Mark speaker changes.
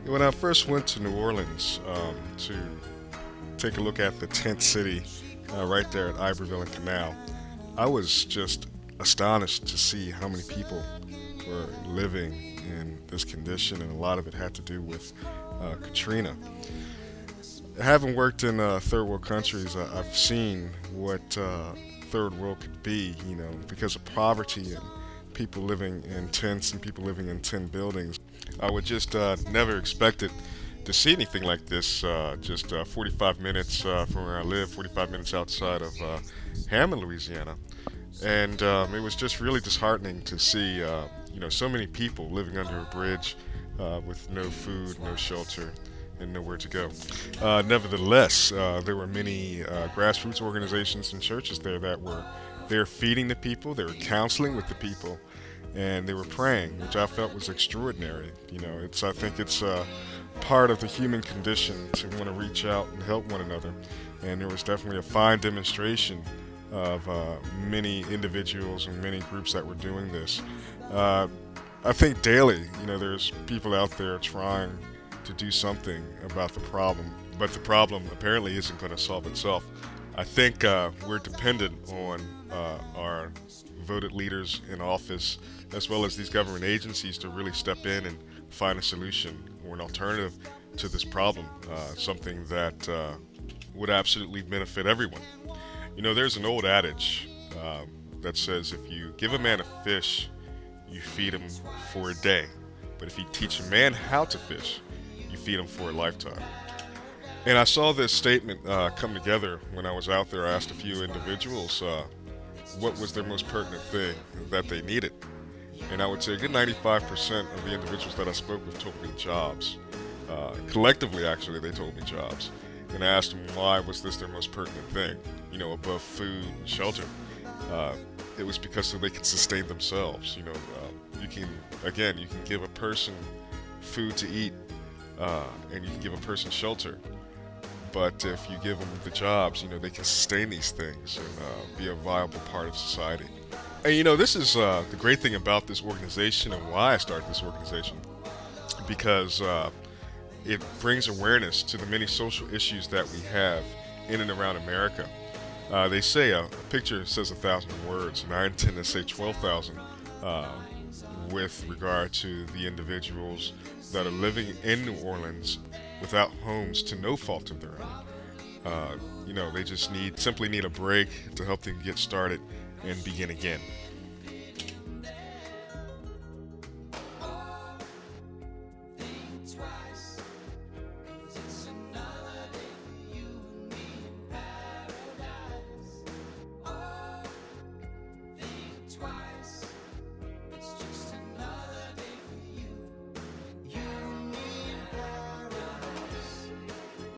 Speaker 1: When I first went to New Orleans to take a look at the tent city right there at Iberville and Canal, I was just astonished to see how many people were living in this condition, and a lot of it had to do with Katrina. Having worked in third world countries, I've seen what third world could be, because of poverty and people living in tents and people living in tin buildings. I would just never expected to see anything like this. Just 45 minutes from where I live, 45 minutes outside of Hammond, Louisiana, and it was just really disheartening to see, so many people living under a bridge with no food, no shelter, and nowhere to go. Nevertheless, there were many grassroots organizations and churches there that were there feeding the people, they were counseling with the people, and they were praying, which I felt was extraordinary. I think it's part of the human condition to want to reach out and help one another, and there was definitely a fine demonstration of many individuals and many groups that were doing this. I think daily, there's people out there trying to do something about the problem, but the problem apparently isn't going to solve itself. I think we're dependent on our voted leaders in office, as well as these government agencies, to really step in and find a solution or an alternative to this problem, something that would absolutely benefit everyone. There's an old adage that says if you give a man a fish, you feed him for a day, but if you teach a man how to fish, you feed him for a lifetime. And I saw this statement come together when I was out there. I asked a few individuals what was their most pertinent thing that they needed. And I would say a good 95% of the individuals that I spoke with told me jobs. Collectively, actually, they told me jobs. And I asked them why was this their most pertinent thing, above food and shelter. It was because so they can sustain themselves. You can give a person food to eat, and you can give a person shelter. But if you give them the jobs, they can sustain these things and be a viable part of society. And this is the great thing about this organization and why I started this organization, because it brings awareness to the many social issues that we have in and around America. They say a picture says 1,000 words, and I intend to say 12,000 with regard to the individuals that are living in New Orleans without homes to no fault of their own. They just simply need a break to help them get started and begin again.